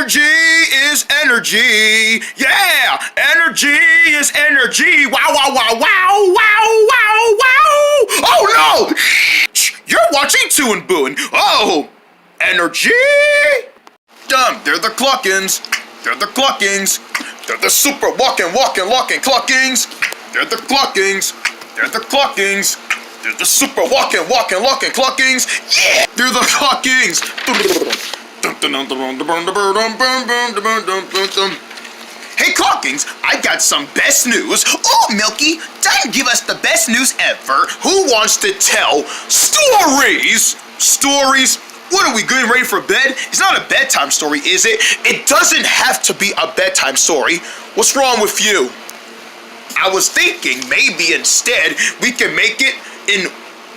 Energy is energy. Yeah, energy is energy. Wow, wow, wow, wow, wow, wow, wow. Oh no! You're watching Toon Boon. Oh, energy. They're the Cluckins. They're the Cluckings. They're the super walking Cluckings. They're the Cluckings. They're the Cluckings. They're the super walking Cluckings. Yeah, they're the Cluckings. Hey Cluckings, I got some best news. Oh Milky, don't give us the best news ever. Who wants to tell stories? Stories? What are we getting ready for bed? It's not a bedtime story, is it? It doesn't have to be a bedtime story. What's wrong with you? I was thinking maybe instead we can make it in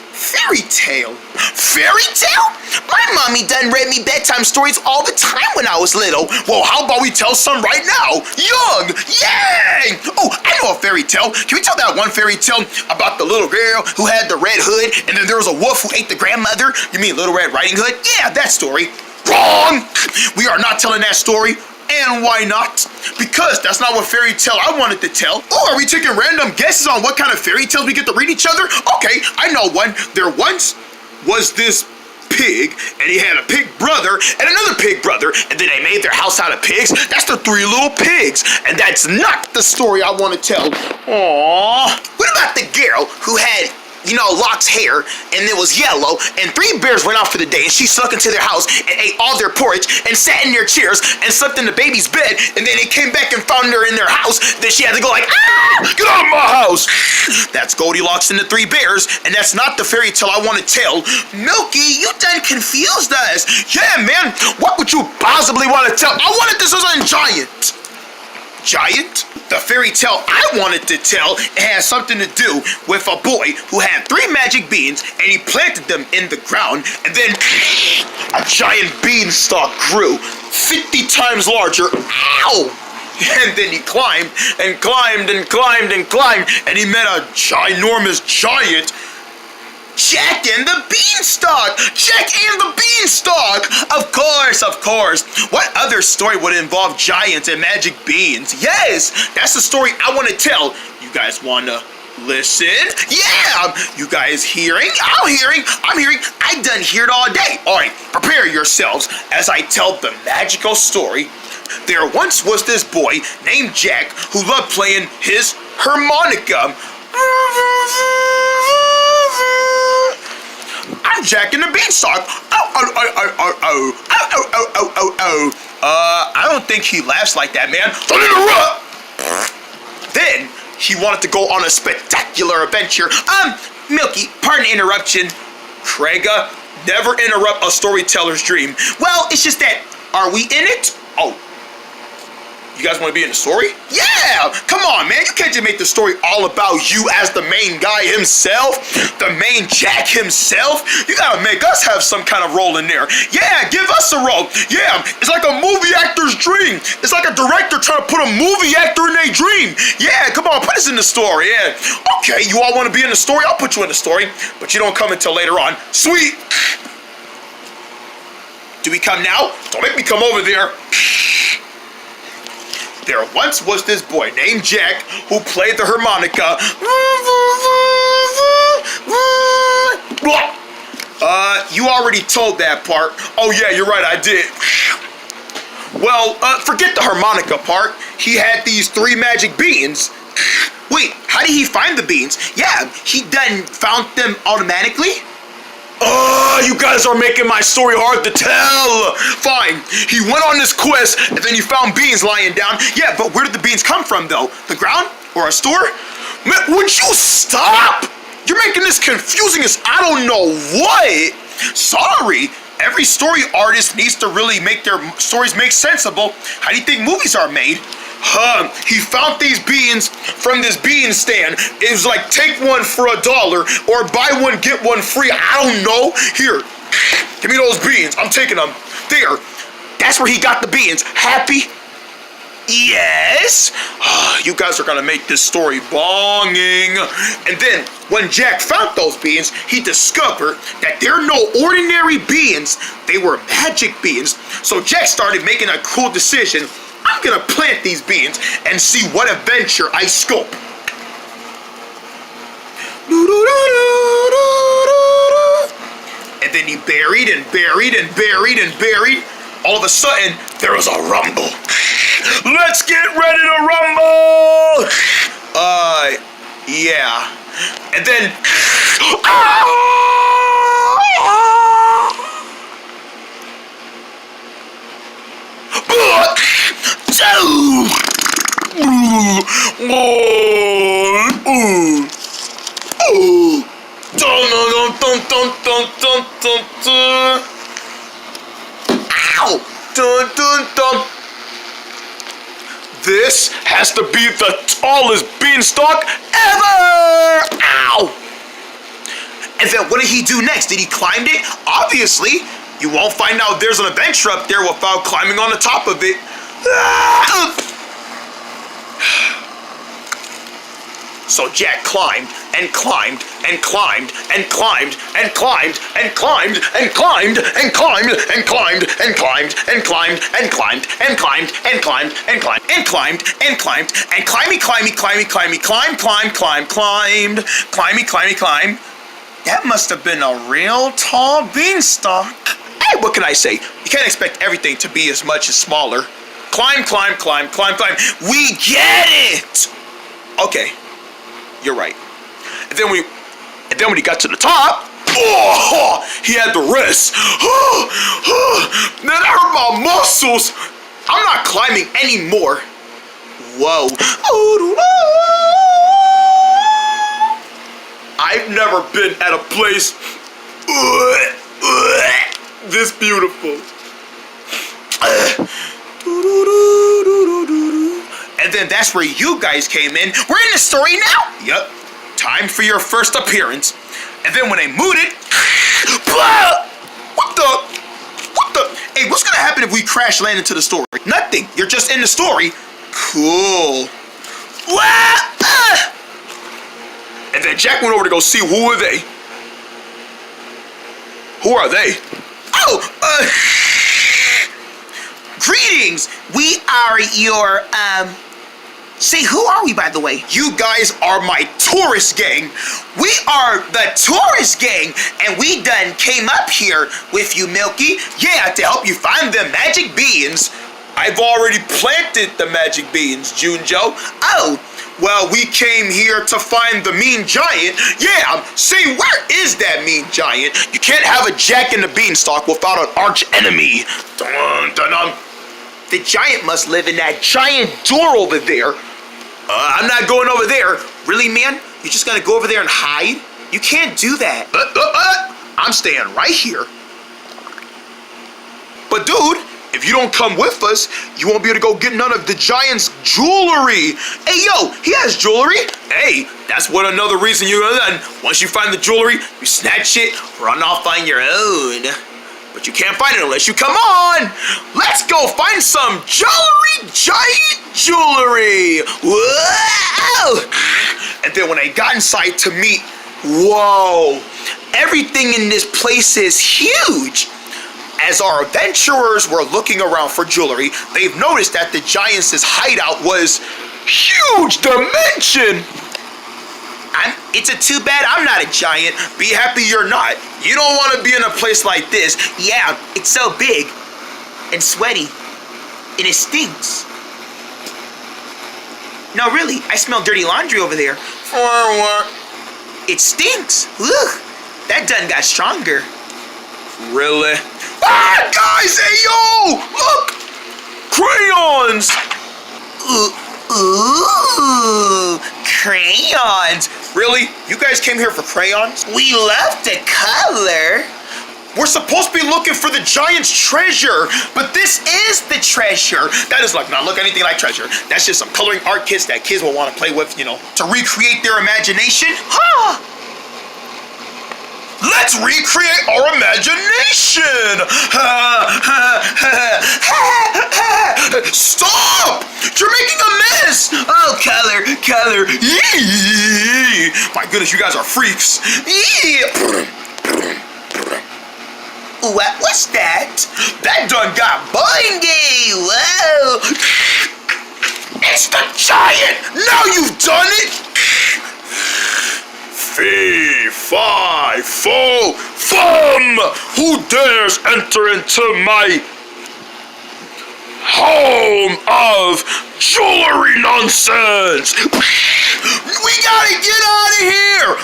fairy tale. Fairy tale? My mommy done read me bedtime stories all the time when I was little. Well, how about we tell some right now? Young! Yay! Oh, I know a fairy tale. Can we tell that one fairy tale about the little girl who had the red hood and then there was a wolf who ate the grandmother? You mean Little Red Riding Hood? Yeah, that story. Wrong! We are not telling that story. And why not? Because that's not what fairy tale I wanted to tell. Oh, are we taking random guesses on what kind of fairy tales we get to read each other? Okay, I know one. There once was this pig, and he had a pig brother and another pig brother, and then they made their house out of pigs. That's the three little pigs, and that's not the story I want to tell. Aww. What about the girl who had Locke's hair, and it was yellow, and three bears went out for the day, and she snuck into their house and ate all their porridge and sat in their chairs and slept in the baby's bed, and then they came back and found her in their house. Then she had to go like, ah, get out of my house. That's Goldilocks and the Three Bears, and that's not the fairy tale I want to tell. Milky, you done confused us. Yeah, man, what would you possibly want to tell? I wanted this as a giant. Giant? The fairy tale I wanted to tell has something to do with a boy who had 3 magic beans and he planted them in the ground, and then a giant beanstalk grew 50 times larger. Ow! And then he climbed and climbed and climbed and climbed, and he met a ginormous giant. Jack and the Beanstalk! Jack and the Beanstalk! Of course, of course. What other story would involve giants and magic beans? Yes, that's the story I want to tell. You guys want to listen? Yeah! You guys hearing? I'm hearing. I done heard all day. All right, prepare yourselves as I tell the magical story. There once was this boy named Jack who loved playing his harmonica. I'm Jack and the Beanstalk. I don't think he laughs like that, man. Don't interrupt! Then he wanted to go on a spectacular adventure. Milky, pardon the interruption. Craiga, never interrupt a storyteller's dream. Well, it's just that, are we in it? Oh. You guys want to be in the story? Yeah! Come on, man. You can't just make the story all about you as the main guy himself, the main Jack himself. You gotta make us have some kind of role in there. Yeah, give us a role. Yeah, it's like a movie actor's dream. It's like a director trying to put a movie actor in their dream. Yeah, come on, put us in the story. Yeah. Okay, you all want to be in the story? I'll put you in the story, but you don't come until later on. Sweet. Do we come now? Don't make me come over there. There once was this boy named Jack who played the harmonica. You already told that part. Oh yeah, you're right, I did. Well, forget the harmonica part. He had these 3 magic beans. Wait, how did he find the beans? Yeah, he done found them automatically? You guys are making my story hard to tell. Fine, he went on this quest and then he found beans lying down. Yeah, but where did the beans come from though? The ground or a store? Man, would you stop? You're making this confusing as I don't know what. Sorry, every story artist needs to really make their stories make sensible. How do you think movies are made? He found these beans from this bean stand. It was like, take one for $1 or buy one, get one free. I don't know. Here, give me those beans. I'm taking them. There. That's where he got the beans. Happy? Yes? You guys are gonna make this story bonging. And then, when Jack found those beans, he discovered that they're no ordinary beans. They were magic beans. So Jack started making a cool decision. I'm gonna plant these beans and see what adventure I scope. And then he buried and buried and buried and buried. All of a sudden, there was a rumble. Let's get ready to rumble! Yeah. And then... Ow! Dun, dun, dun. This has to be the tallest beanstalk ever! Ow! And then what did he do next? Did he climb it? Obviously, you won't find out there's an adventure up there without climbing on the top of it. So Jack climbed and climbed and climbed and climbed and climbed and climbed and climbed and climbed and climbed and climbed and climbed and climbed and climbed and climbed and climbed and climbed and climbed and climby climb. That must have been a real tall beanstalk. Hey, what can I say? You can't expect everything to be as much as smaller. Climb. We get it! Okay. You're right. And then when he got to the top, he had to rest. Then I hurt my muscles. I'm not climbing anymore. Whoa. I've never been at a place this beautiful. And then that's where you guys came in. We're in the story now. Yup. Time for your first appearance. And then when they moved it, what the? Hey, what's gonna happen if we crash land into the story? Nothing. You're just in the story. Cool. And then Jack went over to go see who are they. Who are they? Greetings. We are your Say, who are we, by the way? You guys are my tourist gang. We are the tourist gang, and we done came up here with you, Milky. Yeah, to help you find the magic beans. I've already planted the magic beans, Junjo. Oh, well, we came here to find the mean giant. Yeah, say, where is that mean giant? You can't have a Jack and the Beanstalk without an arch enemy. Dun, dun, dun. The giant must live in that giant door over there. I'm not going over there. Really, man? You're just gonna go over there and hide? You can't do that. I'm staying right here. But dude, if you don't come with us, you won't be able to go get none of the giant's jewelry. Hey, yo, he has jewelry. Hey, that's what another reason you're gonna done. Once you find the jewelry, you snatch it, run off on your own. But you can't find it unless you come on. Let's go find some giant jewelry. Whoa! And then when I got inside to meet, whoa, everything in this place is huge. As our adventurers were looking around for jewelry, they've noticed that the giant's hideout was huge dimension. It's too bad I'm not a giant. Be happy you're not. You don't want to be in a place like this. Yeah, it's so big and sweaty and it stinks. No, really, I smell dirty laundry over there. It stinks. Ugh, that done got stronger. Really? Ah, guys, hey, yo! Look! Crayons! Ooh, crayons. Really? You guys came here for crayons? We love to color. We're supposed to be looking for the giant's treasure, but this is the treasure. That is like not look anything like treasure. That's just some coloring art kits that kids will want to play with, you know, to recreate their imagination. Huh? Let's recreate our imagination! Stop! You're color. Yee! My goodness, you guys are freaks. Yee! What's that? That done got boingy. Whoa! It's the giant! Now you've done it! Fee, fi, fo, fum! Who dares enter into my home of jewelry nonsense? We gotta get out of here!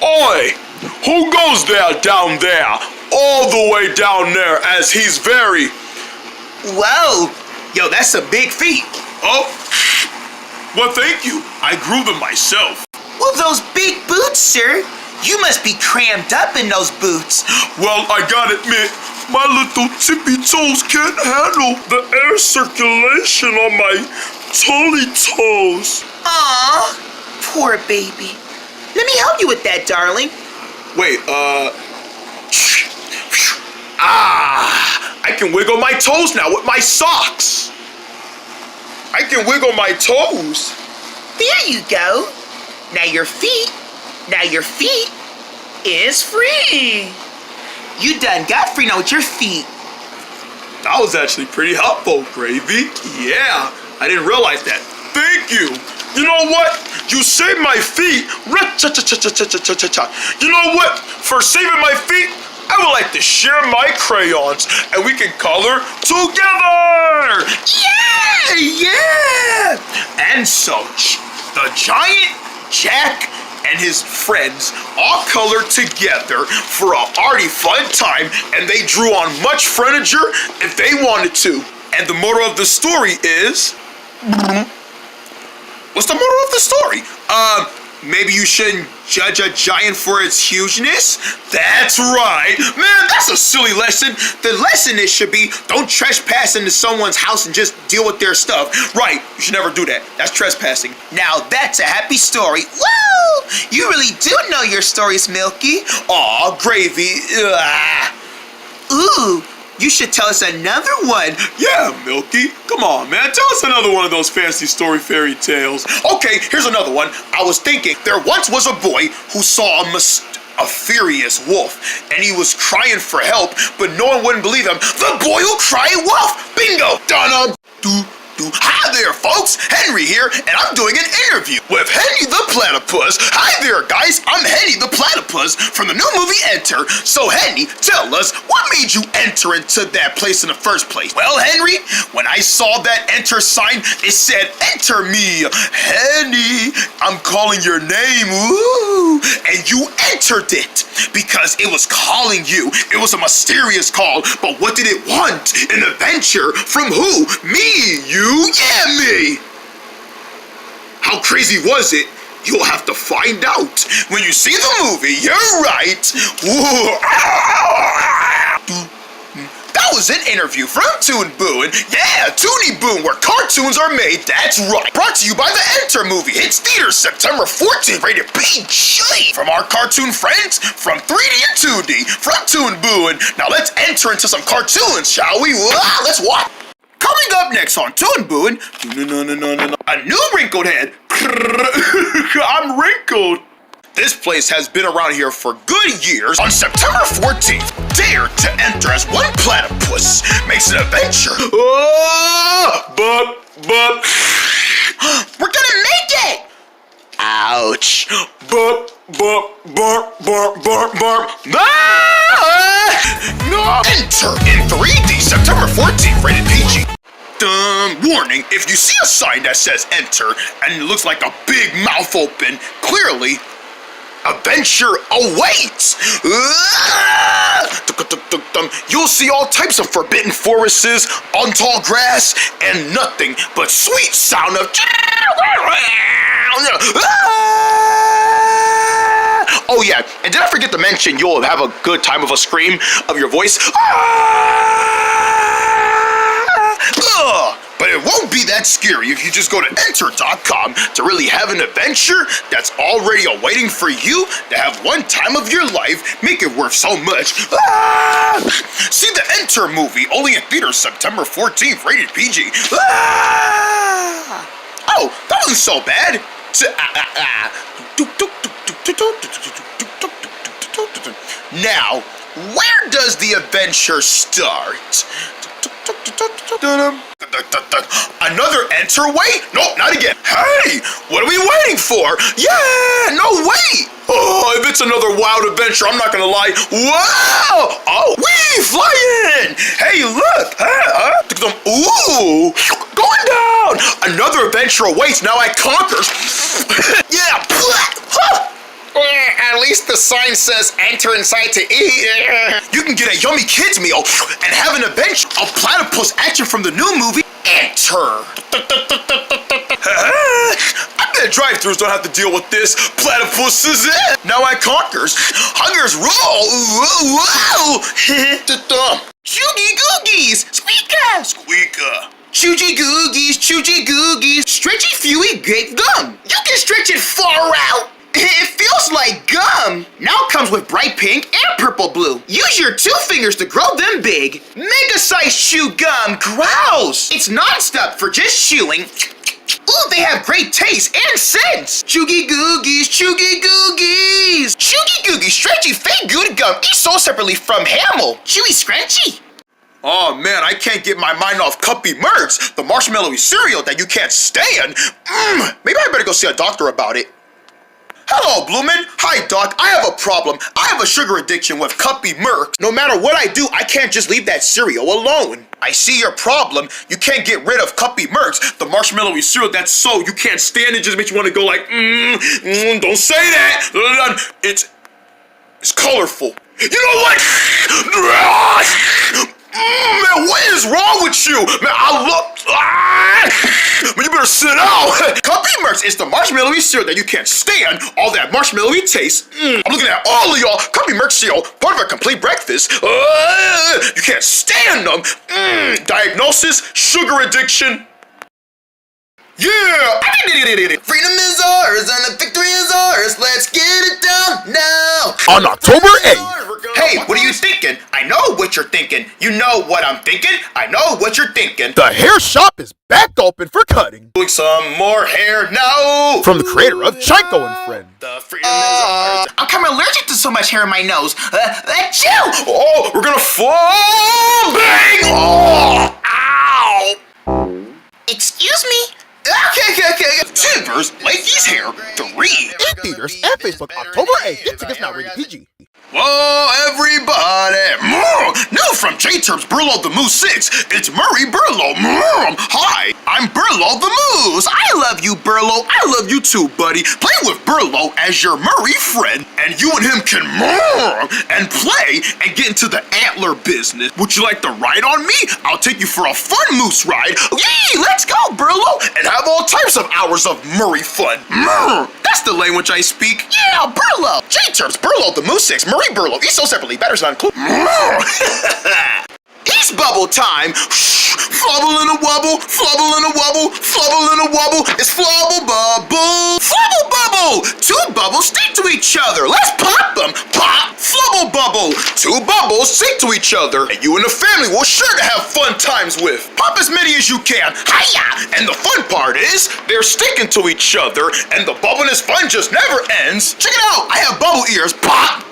Oi! Who goes there down there? All the way down there, as he's very... Whoa! Yo, that's a big feat. Oh. Well, thank you. I grew them myself. Well, those big boots, sir. You must be crammed up in those boots. Well, I gotta admit, my little tippy toes can't handle the air circulation on my tolly toes. Aw, poor baby. Let me help you with that, darling. Wait, I can wiggle my toes now with my socks. I can wiggle my toes. There you go. Now your feet is free. You done got free now with your feet. That was actually pretty helpful, Gravy. Yeah, I didn't realize that. Thank you. You know what? You saved my feet. You know what? For saving my feet, I would like to share my crayons and we can color together. Yeah! And so, the giant, Jack, and his friends all colored together for a hearty fun time, and they drew on much furniture if they wanted to. And the moral of the story is... What's the moral of the story? Maybe you shouldn't judge a giant for its hugeness? That's right. Man, that's a silly lesson. The lesson should be don't trespass into someone's house and just deal with their stuff. Right, you should never do that. That's trespassing. Now that's a happy story. Woo! You really do know your stories, Milky. Aw, Gravy. Ooh. You should tell us another one. Yeah, Milky. Come on, man. Tell us another one of those fancy story fairy tales. Okay, here's another one. I was thinking, there once was a boy who saw a furious wolf, and he was crying for help, but no one wouldn't believe him. The boy who cried wolf. Bingo. Dun Hi there, folks. Henry here, and I'm doing an interview with Henny the Platypus. Hi there, guys. I'm Henny the Platypus from the new movie Enter. So, Henny, tell us, what made you enter into that place in the first place? Well, Henry, when I saw that Enter sign, it said, "Enter me, Henny. I'm calling your name." Ooh. And you entered it because it was calling you. It was a mysterious call, but what did it want? An adventure from who? Me, you? Yeah, me! How crazy was it? You'll have to find out when you see the movie. You're right. That was an interview from Toon Boon. Yeah, Toonie Boon, where cartoons are made. That's right. Brought to you by the Enter movie. Hits theaters September 14th, rated PG. From our cartoon friends, from 3D and 2D, from Toon Boon. Now let's enter into some cartoons, shall we? Let's watch. Coming up next on Toon Boon, a new wrinkled head. I'm wrinkled. This place has been around here for good years. On September 14th, dare to enter as one platypus makes an adventure. But. We're gonna make it! Ouch. But. No! Enter in 3D September 14th, rated PG. Warning, if you see a sign that says enter and it looks like a big mouth open, clearly, adventure awaits! You'll see all types of forbidden forests on tall grass and nothing but sweet sound of... Oh yeah, and did I forget to mention you'll have a good time of a scream of your voice? But it won't be that scary if you just go to enter.com to really have an adventure that's already awaiting for you to have one time of your life. Make it worth so much. See the Enter movie, only in theaters September 14th, rated PG. Oh, that wasn't so bad. Now, where does the adventure start? Another enterway? Nope, not again. Hey, what are we waiting for? Yeah, no, wait. Oh, if it's another wild adventure, I'm not gonna lie. Wow! Oh, we flying! Hey, look! Ooh, going down! Another adventure awaits. Now I conquer. Yeah. At least the sign says enter inside to eat. You can get a yummy kids meal and have an adventure of platypus action from the new movie Enter. I bet drive-thrus don't have to deal with this. Platypus is it. Now I conquers. Hungers roll. Choogy googies. Squeaker. Squeaker. Choogy googies, stretchy fewy grape gum. You can stretch it far out. It feels like gum. Now it comes with bright pink and purple blue. Use your 2 fingers to grow them big. Mega size chew gum, grouse. It's non-stop for just chewing. Ooh, they have great taste and scents. Choogy googies. Choogy googies, stretchy fake good gum. Each sold separately from Hamel. Chewy scrunchy. Oh man, I can't get my mind off Cuppy Mercs, the marshmallowy cereal that you can't stand. Maybe I better go see a doctor about it. Hello, Bloomin'. Hi, Doc. I have a problem. I have a sugar addiction with Cuppy Mercs. No matter what I do, I can't just leave that cereal alone. I see your problem. You can't get rid of Cuppy Mercs, the marshmallowy cereal that's so you can't stand it. Just makes you want to go like, don't say that. It's colorful. You know what? Man, what is wrong with you? Man, man, you better sit down. Cuppy Mercs is the marshmallowy cereal that you can't stand. All that marshmallowy taste. I'm looking at all of y'all. Cuppy Mercs cereal, part of a complete breakfast. You can't stand them. Diagnosis, sugar addiction. Yeah! Freedom is ours and the victory is ours. Let's get it down now. On October 8th. Hey, what are you thinking? I know what you're thinking. You know what I'm thinking? I know what you're thinking. The hair shop is back open for cutting. Doing some more hair now. From the creator of Chico and Friend. The freedom is ours. I'm kind of allergic to so much hair in my nose. Achoo! Oh, we're gonna fall! Bang! Oh! Ow! Excuse me? Okay. Silver's Blakey's Hair 3. In theaters and Facebook October 8th. Get tickets now, rated PG. Whoa, everybody! New from J-Terps Burlo the Moose 6, it's Murray Burlo. Hi, I'm Burlo the Moose. I love you, Burlo. I love you too, buddy. Play with Burlo as your Murray friend, and you and him can and play and get into the antler business. Would you like to ride on me? I'll take you for a fun moose ride. Yee, let's go, Burlo, and have all types of hours of Murray fun. That's the language I speak. Yeah, Burlo. J-Terps Burlo the Moose 6, Murray Burlo. Each sold separately, batter's not included. It's bubble time. Flubble and a wubble, flubble and a wubble, flubble and a wubble. It's flubble bubble. Flubble bubble. 2 bubbles stick to each other. Let's pop them. Pop, flubble bubble. 2 bubbles stick to each other, and you and the family will sure to have fun times with. Pop as many as you can. Hiya! And the fun part is, they're sticking to each other, and the bubbleness fun just never ends. Check it out. I have bubble ears. Pop.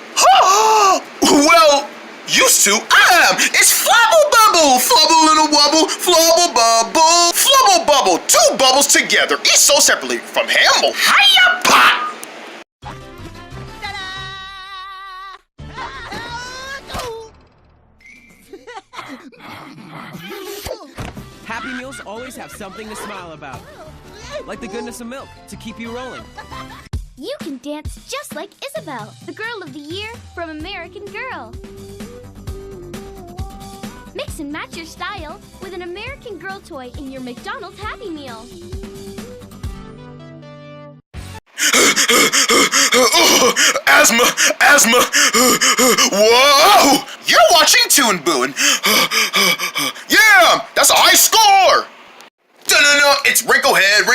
Well, used to. It's flubble bubble. Flubble and a wubble. Flubble bubble. Flubble bubble. 2 bubbles together. Each sold separately from Hamel. Hiya, pop. Happy Meals always have something to smile about. Like the goodness of milk to keep you rolling. You can dance just like Isabel, the Girl of the Year from American Girl. Mix and match your style with an American Girl toy in your McDonald's Happy Meal. Asthma. Whoa! You're watching Toon Boon. Yeah, that's a high score. No, it's Wrinklehead.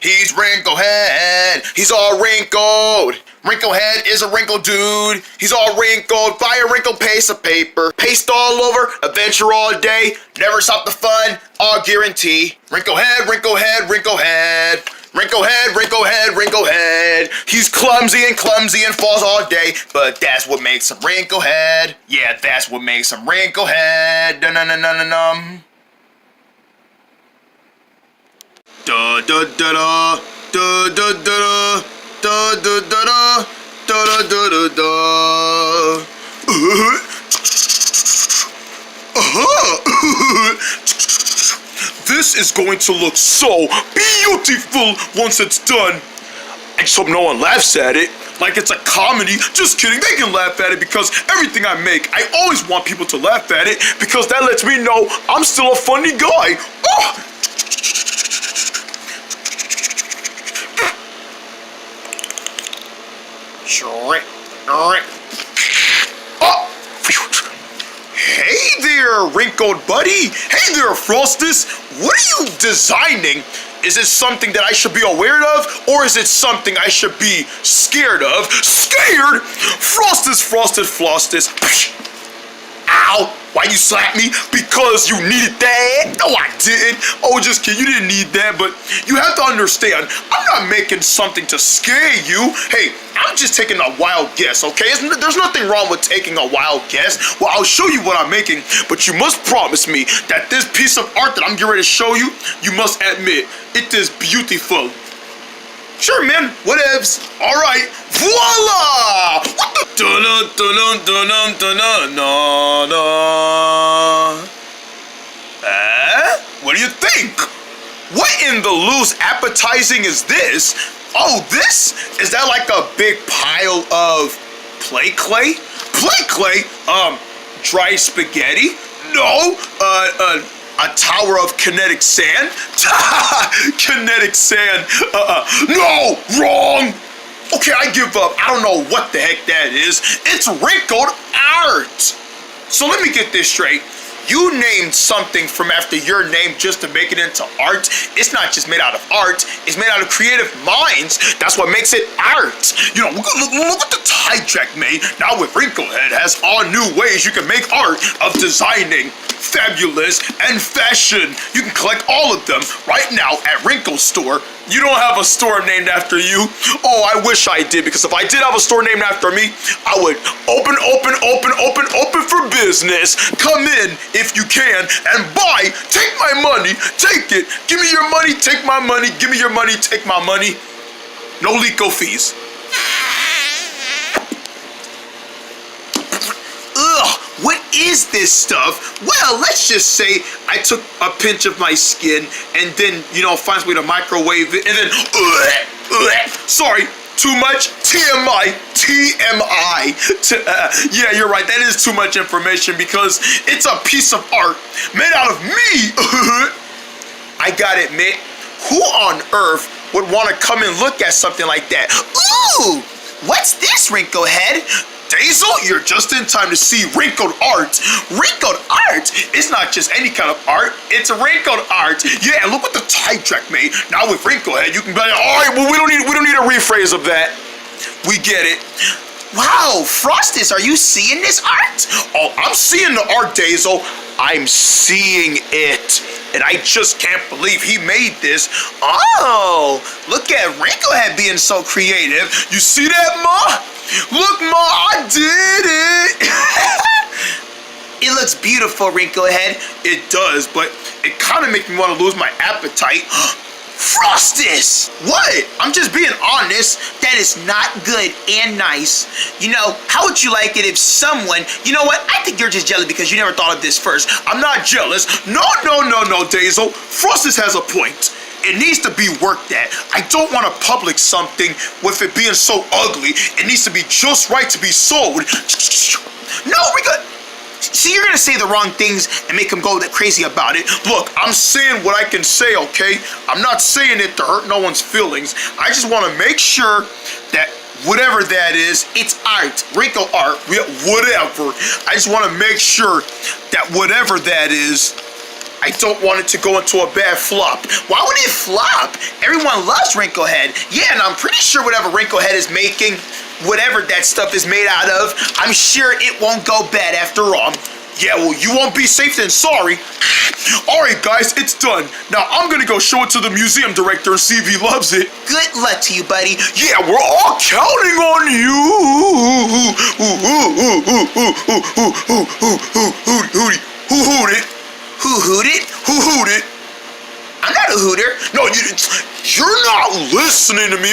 He's Wrinklehead. he's all wrinkled. Wrinklehead is a wrinkled dude. He's all wrinkled. Buy a wrinkled piece of paper. Paste all over. Adventure all day. Never stop the fun. All guarantee. Wrinklehead, wrinklehead, wrinklehead. Wrinklehead, wrinklehead, wrinklehead. He's clumsy and falls all day, but that's what makes him wrinklehead. Yeah, that's what makes him wrinklehead. Dun-dun-dun-dun-dun-dum. Da-da-da-da. Da-da-da-da. Da-da-da-da. Da-da-da-da-da. This is going to look so beautiful once it's done. I just hope no one laughs at it like it's a comedy. Just kidding, they can laugh at it because everything I make, I always want people to laugh at it because that lets me know I'm still a funny guy. Oh! Oh! Hey there, wrinkled buddy. Hey there, Frostus. What are you designing? Is it something that I should be aware of, or is it something I should be scared of? Scared? Frostus, Frostus, Frostus. Ow! Why you slap me? Because you needed that? No, I didn't. Oh, just kidding. You didn't need that, but you have to understand, I'm not making something to scare you. Hey, I'm just taking a wild guess, okay? There's nothing wrong with taking a wild guess. Well, I'll show you what I'm making, but you must promise me that this piece of art that I'm getting ready to show you, you must admit, it is beautiful. Sure, man. Whatevs. All right. Voila! What the? What do you think? What in the loose appetizing is this? Oh, this? Is that like a big pile of play clay? Play clay? Dry spaghetti? No. A tower of kinetic sand? Kinetic sand. No, wrong. Okay, I give up. I don't know what the heck that is. It's wrinkled art. So let me get this straight. You named something from after your name just to make it into art. It's not just made out of art. It's made out of creative minds. That's what makes it art. You know, look what the Tie Jack made. Now with Wrinklehead has all new ways you can make art of designing. Fabulous and fashion. You can collect all of them right now at Wrinkle Store. You don't have a store named after you? Oh, I wish I did, because if I did have a store named after me, I would open for business. Come in if you can and buy. Take my money. Take it. Give me your money. Take my money. Give me your money. Take my money. No legal fees. Ugh, what is this stuff? Well, let's just say I took a pinch of my skin and then, finds a way to microwave it and then, sorry, too much? TMI. Yeah, you're right, that is too much information because it's a piece of art made out of me. I gotta admit, who on earth would want to come and look at something like that? Ooh, what's this, Wrinklehead? Daisel, you're just in time to see wrinkled art. Wrinkled art? It's not just any kind of art. It's wrinkled art. Yeah, and look what the Tie Jack made. Now with Wrinklehead, you can be like, all right, well, we don't need a rephrase of that. We get it. Wow, Frostus, are you seeing this art? Oh, I'm seeing the art, Daisel. I'm seeing it. And I just can't believe he made this. Oh, look at Wrinklehead being so creative. You see that, Ma? Look, Ma, I did it! It looks beautiful, Wrinklehead. It does, but it kind of makes me want to lose my appetite. Frostus! What? I'm just being honest. That is not good and nice. How would you like it if someone... You know what? I think you're just jealous because you never thought of this first. I'm not jealous. No, Daisel. Frostus has a point. It needs to be worked at. I don't want to public something with it being so ugly. It needs to be just right to be sold. No, we got... See, you're going to say the wrong things and make them go crazy about it. Look, I'm saying what I can say, okay? I'm not saying it to hurt no one's feelings. I just want to make sure that whatever that is, it's art, wrinkle art, whatever. I just want to make sure that whatever that is, I don't want it to go into a bad flop. Why would it flop? Everyone loves Wrinklehead. Yeah, and I'm pretty sure whatever Wrinklehead is making, whatever that stuff is made out of, I'm sure it won't go bad after all. Yeah, well, you won't be safe then, sorry. Alright guys, it's done. Now I'm gonna go show it to the museum director and see if he loves it. Good luck to you, buddy. Yeah, we're all counting on you. Who hooted? Who hooted? Who hooted? I'm not a hooter. No, you're not listening to me.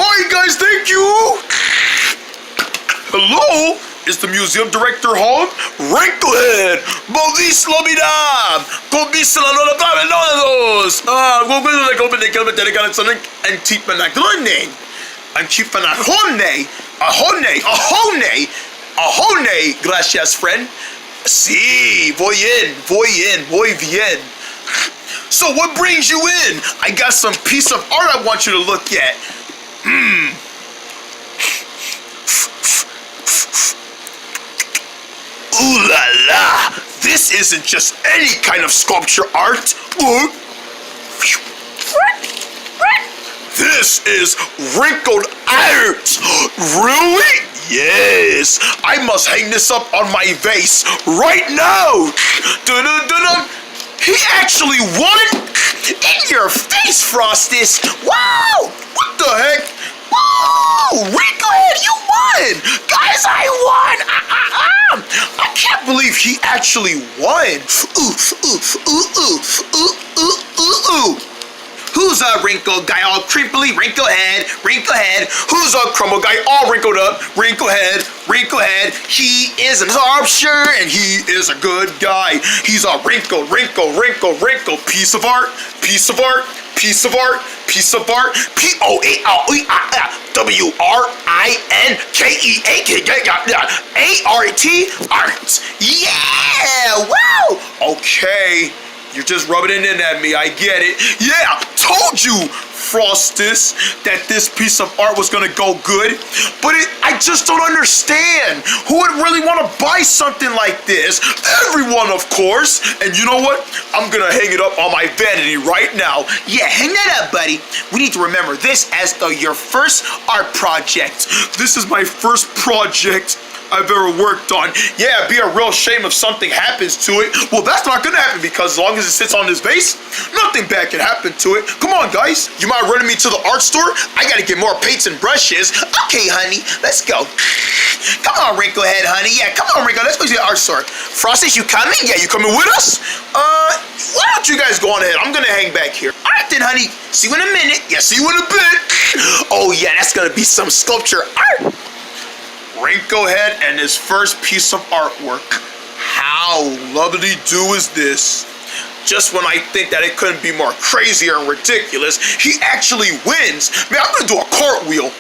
Alright guys, thank you. Hello? Is the museum director home? Wrinklehead! Maurice Lomidam! Combisla no la clave nodos! Antipanaglone! Ahone! Gracias, friend. Si, voy bien. So what brings you in? I got some piece of art I want you to look at. Ooh la la! This isn't just any kind of sculpture art. This is wrinkled art. Really? Yes. I must hang this up on my vase right now. Dun-dun-dun-dun. He actually won? In your face, Frostus. Wow! What the heck? Whoa! Wrinklehead, you won! Guys, I won! I can't believe he actually won. Who's a wrinkled guy all crimply? Wrinklehead. Who's a crumbled guy all wrinkled up? Wrinklehead. He is an sculpture and he is a good guy. He's a wrinkled piece of art. WRINKEAART. Art. Yeah! Wow! Okay. You're just rubbing it in at me, I get it. Yeah, told you, Frostus, that this piece of art was gonna go good. But I just don't understand. Who would really want to buy something like this? Everyone, of course. And you know what? I'm gonna hang it up on my vanity right now. Yeah, hang that up, buddy. We need to remember this as your first art project. This is my first project I've ever worked on. Yeah, it'd be a real shame if something happens to it. Well, that's not gonna happen because as long as it sits on this vase, nothing bad can happen to it. Come on, guys. You mind running me to the art store? I gotta get more paints and brushes. Okay, honey, let's go. Come on, Wrinklehead, honey. Yeah, come on, Wrinkle. Let's go to the art store. Frostus, you coming? Yeah, you coming with us? Why don't you guys go on ahead? I'm gonna hang back here. All right then, honey. See you in a minute. Yeah, see you in a bit. Oh yeah, that's gonna be some sculpture art. Wrinklehead and his first piece of artwork. How lovely-do is this? Just when I think that it couldn't be more crazier and ridiculous, he actually wins. Man, I'm gonna do a cartwheel.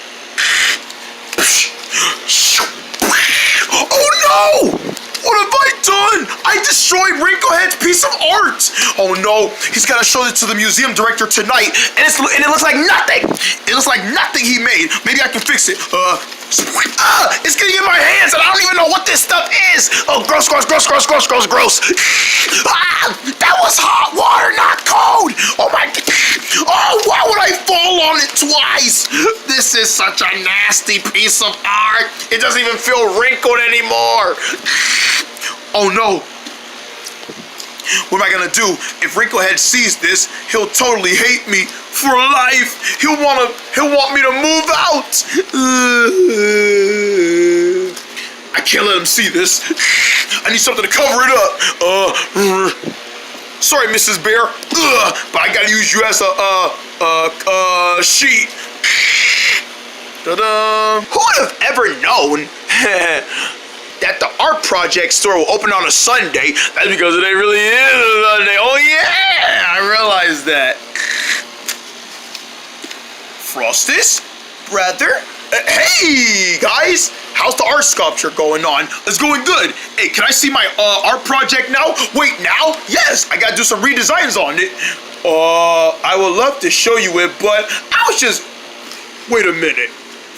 Oh no! What have I done? I destroyed Wrinklehead's piece of art. Oh no, he's gotta show it to the museum director tonight, and it looks like nothing. It looks like nothing he made. Maybe I can fix it. It's getting in my hands and I don't even know what this stuff is. Oh, gross. That was hot water, not cold. Oh my God. Oh, why would I fall on it twice? This is such a nasty piece of art. It doesn't even feel wrinkled anymore. Oh no. What am I gonna do? If Wrinklehead sees this, he'll totally hate me for life. He'll want me to move out. I can't let him see this. I need something to cover it up. Sorry, Mrs. Bear, but I gotta use you as a sheet. Ta-da! Who would have ever known that the art project store will open on a Sunday? That's because it ain't really is a Sunday. Oh yeah, I realized that. Frostus, brother. Hey guys, how's the art sculpture going on? It's going good. Hey, can I see my art project now? Wait, now? Yes, I gotta do some redesigns on it. I would love to show you it, but I was just. Wait a minute.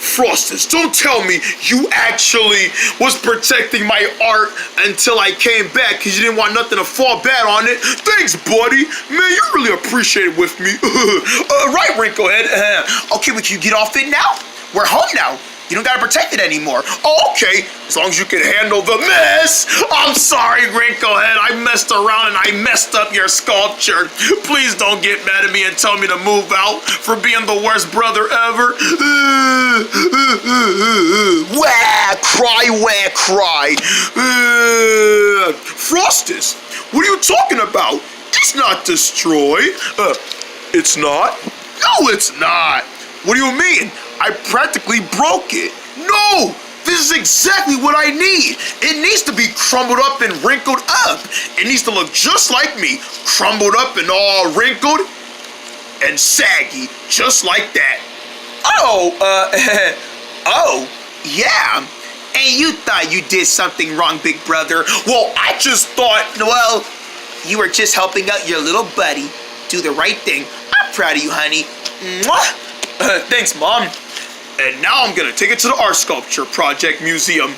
Frostus, don't tell me you actually was protecting my art until I came back because you didn't want nothing to fall bad on it. Thanks, buddy. Man, you really appreciate it with me. Right, Wrinklehead. Okay, but you get off it now? We're home now. You don't gotta protect it anymore. Oh, okay, as long as you can handle the mess. I'm sorry, Wrinklehead. I messed around and I messed up your sculpture. Please don't get mad at me and tell me to move out for being the worst brother ever. Wah, cry. Frostus, what are you talking about? It's not destroyed. It's not? No, it's not. What do you mean? I practically broke it. No! This is exactly what I need. It needs to be crumbled up and wrinkled up. It needs to look just like me, crumbled up and all wrinkled and saggy, just like that. Oh, yeah. And you thought you did something wrong, big brother. Well, I just thought, well, you were just helping out your little buddy do the right thing. I'm proud of you, honey. Mwah! Thanks, Mom. And now I'm gonna take it to the Art Sculpture Project Museum.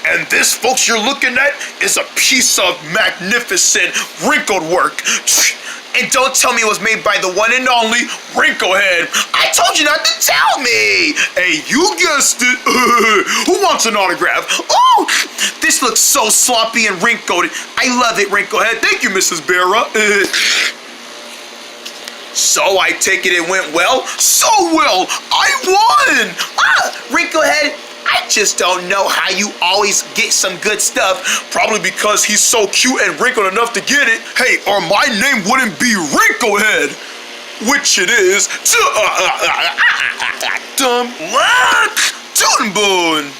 And this, folks, you're looking at is a piece of magnificent wrinkled work. And don't tell me it was made by the one and only Wrinklehead. I told you not to tell me. Hey, you guessed it. Who wants an autograph? Oh, this looks so sloppy and wrinkled. I love it, Wrinklehead. Thank you, Mrs. Barra. So I take it went well? So well! I won! Wrinklehead, I just don't know how you always get some good stuff. Probably because he's so cute and wrinkled enough to get it. Hey, or my name wouldn't be Wrinklehead. Which it is. Dumb. Toon Boon.